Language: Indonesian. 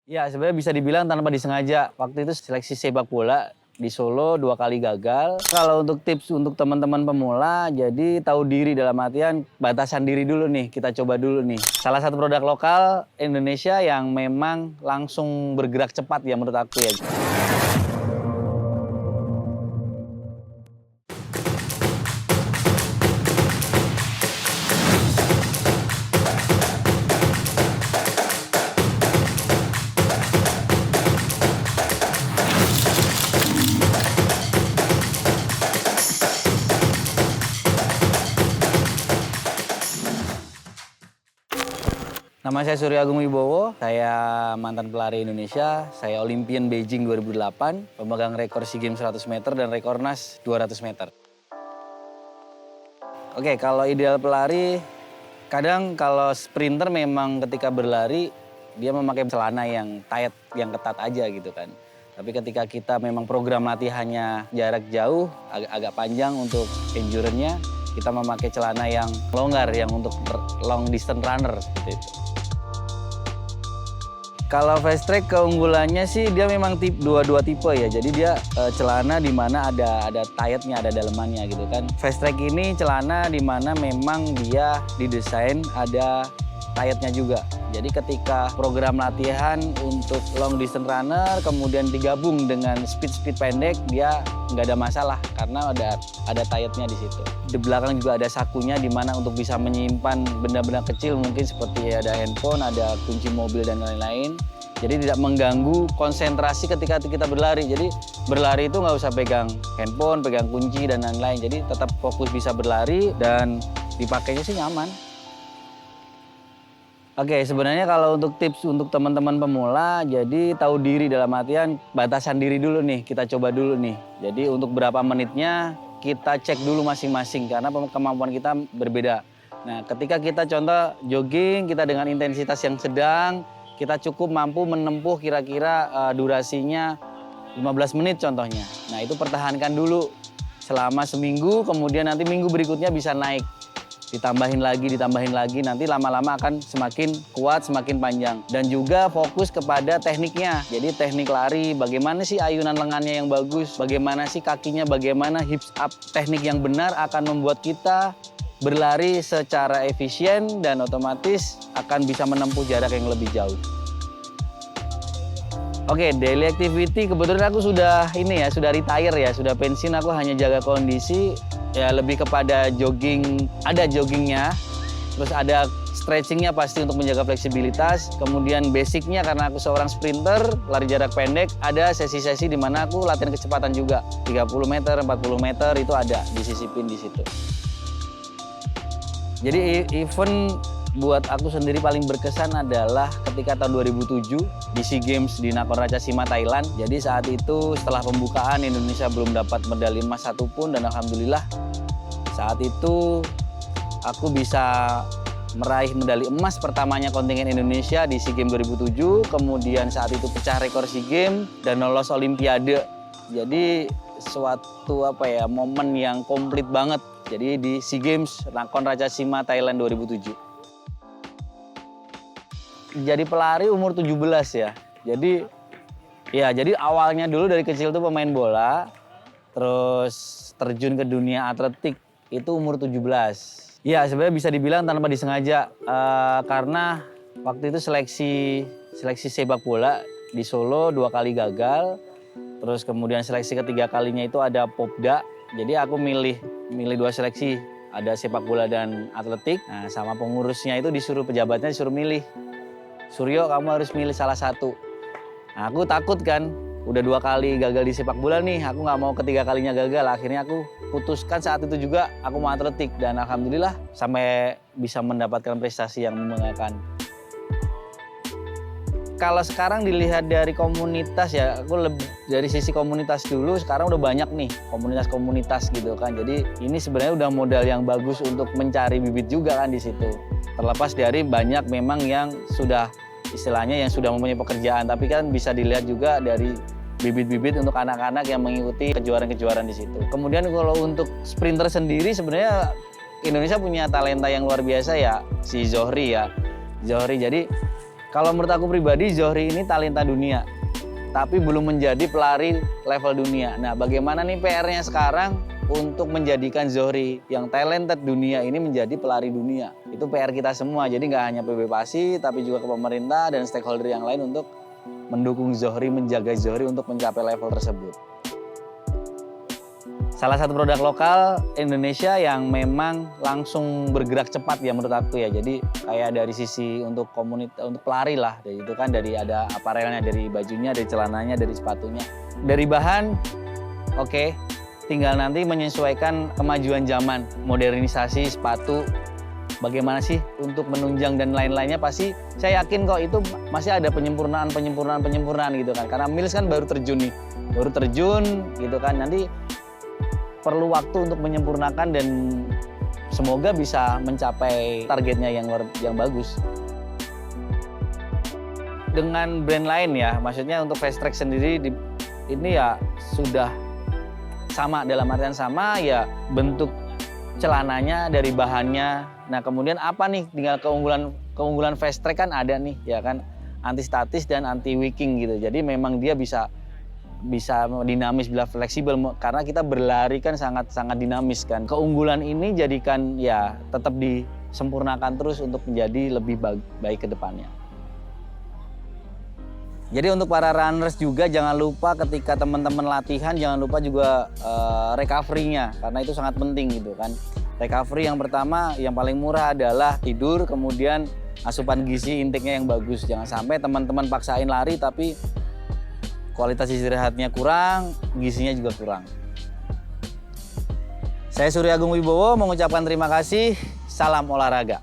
Ya, sebenarnya bisa dibilang tanpa disengaja. Waktu itu seleksi sepak bola di Solo 2 kali gagal. Kalau untuk tips untuk teman-teman pemula, jadi tahu diri dalam artian batasan diri dulu nih, kita coba dulu nih. Salah satu produk lokal Indonesia yang memang langsung bergerak cepat ya menurut aku ya. Nama saya Surya Agung Wibowo, saya mantan pelari Indonesia, saya Olimpian Beijing 2008, pemegang rekor SEA Games 100 meter dan rekor NAS 200 meter. Oke, kalau ideal pelari, kadang kalau sprinter memang ketika berlari, dia memakai celana yang tight, yang ketat aja gitu kan. Tapi ketika kita memang program latihannya jarak jauh, agak panjang untuk endurance-nya, kita memakai celana yang longgar, yang untuk long distance runner seperti itu. Kalau fast track keunggulannya sih dia memang dua tipe ya. Jadi dia celana di mana ada tie-nya, ada dalemannya gitu kan. Fast track ini celana di mana memang dia didesain ada tie-nya juga. Jadi ketika program latihan untuk long distance runner kemudian digabung dengan speed pendek, dia nggak ada masalah karena ada tie-nya di situ. Di belakang juga ada sakunya di mana untuk bisa menyimpan benda-benda kecil mungkin seperti ada handphone, ada kunci mobil dan lain-lain. Jadi tidak mengganggu konsentrasi ketika kita berlari. Jadi berlari itu nggak usah pegang handphone, pegang kunci dan lain-lain. Jadi tetap fokus bisa berlari dan dipakainya sih nyaman. Oke, sebenarnya kalau untuk tips untuk teman-teman pemula, jadi tahu diri dalam artian batasan diri dulu nih, kita coba dulu nih. Jadi untuk berapa menitnya kita cek dulu masing-masing karena kemampuan kita berbeda. Nah, ketika kita contoh jogging, kita dengan intensitas yang sedang, kita cukup mampu menempuh kira-kira durasinya 15 menit contohnya. Nah, itu pertahankan dulu selama seminggu, kemudian nanti minggu berikutnya bisa naik. Ditambahin lagi, nanti lama-lama akan semakin kuat, semakin panjang. Dan juga fokus kepada tekniknya. Jadi teknik lari, bagaimana sih ayunan lengannya yang bagus, bagaimana sih kakinya, bagaimana hips up. Teknik yang benar akan membuat kita berlari secara efisien dan otomatis akan bisa menempuh jarak yang lebih jauh. Oke, daily activity kebetulan aku sudah retire ya, sudah pensiun, aku hanya jaga kondisi. Ya lebih kepada jogging, ada joggingnya, terus ada stretchingnya pasti untuk menjaga fleksibilitas. Kemudian basicnya karena aku seorang sprinter, lari jarak pendek, ada sesi-sesi di mana aku latihan kecepatan juga. 30 meter, 40 meter itu ada disisipin di situ. Jadi event buat aku sendiri paling berkesan adalah ketika tahun 2007 di SEA Games di Nakhon Ratchasima, Thailand. Jadi saat itu setelah pembukaan Indonesia belum dapat medali emas satupun dan alhamdulillah saat itu aku bisa meraih medali emas pertamanya kontingen Indonesia di SEA Games 2007. Kemudian saat itu pecah rekor SEA Games dan lolos Olimpiade. Jadi suatu momen yang komplit banget. Jadi di SEA Games Nakhon Ratchasima, Thailand 2007. Jadi pelari umur 17 ya. Jadi awalnya dulu dari kecil tuh pemain bola, terus terjun ke dunia atletik itu umur 17. Ya sebenarnya bisa dibilang tanpa disengaja karena waktu itu seleksi sepak bola di Solo 2 kali gagal. Terus kemudian seleksi ketiga kalinya itu ada Popda. Jadi aku milih 2 seleksi, ada sepak bola dan atletik. Nah, sama pengurusnya itu pejabatnya disuruh milih. Suryo, kamu harus milih salah satu. Nah, aku takut kan, udah 2 kali gagal di sepak bola nih, aku nggak mau ketiga kalinya gagal. Akhirnya aku putuskan saat itu juga aku mau atletik dan alhamdulillah sampai bisa mendapatkan prestasi yang membanggakan. Kalau sekarang dilihat dari komunitas ya, aku dari sisi komunitas dulu, sekarang udah banyak nih komunitas gitu kan. Jadi ini sebenarnya udah modal yang bagus untuk mencari bibit juga kan di situ. Terlepas dari banyak memang yang sudah istilahnya yang sudah mempunyai pekerjaan, tapi kan bisa dilihat juga dari bibit-bibit untuk anak-anak yang mengikuti kejuaraan-kejuaraan di situ. Kemudian kalau untuk sprinter sendiri sebenarnya Indonesia punya talenta yang luar biasa ya, si Zohri ya. Zohri jadi Kalau menurut aku pribadi, Zohri ini talenta dunia, tapi belum menjadi pelari level dunia. Nah, bagaimana nih PR-nya sekarang untuk menjadikan Zohri yang talented dunia ini menjadi pelari dunia? Itu PR kita semua, jadi nggak hanya PB Pasi, tapi juga ke pemerintah dan stakeholder yang lain untuk mendukung Zohri, menjaga Zohri untuk mencapai level tersebut. Salah satu produk lokal Indonesia yang memang langsung bergerak cepat ya menurut aku ya. Jadi kayak dari sisi untuk komunitas, untuk pelari lah. Jadi itu kan dari ada aparelnya, dari bajunya, dari celananya, dari sepatunya. Dari bahan, oke. Tinggal nanti menyesuaikan kemajuan zaman, modernisasi sepatu. Bagaimana sih untuk menunjang dan lain-lainnya, pasti saya yakin kok itu masih ada penyempurnaan gitu kan. Karena Mills kan baru terjun nih, baru terjun gitu kan. Nanti perlu waktu untuk menyempurnakan dan semoga bisa mencapai targetnya yang bagus. Dengan brand lain ya, maksudnya untuk Fast Track sendiri ini ya sudah sama, dalam artian sama ya, bentuk celananya dari bahannya. Nah kemudian apa nih, tinggal keunggulan Fast Track kan ada nih ya kan, anti statis dan anti wicking gitu. Jadi memang dia bisa dinamis, bila fleksibel, karena kita berlari kan sangat dinamis kan. Keunggulan ini jadikan ya tetap disempurnakan terus untuk menjadi lebih baik ke depannya. Jadi untuk para runners juga jangan lupa ketika teman-teman latihan, jangan lupa juga recovery-nya, karena itu sangat penting gitu kan. Recovery yang pertama, yang paling murah adalah tidur, kemudian asupan gizi intake-nya yang bagus. Jangan sampai teman-teman paksain lari tapi kualitas istirahatnya kurang, gizinya juga kurang. Saya Surya Agung Wibowo mengucapkan terima kasih. Salam olahraga.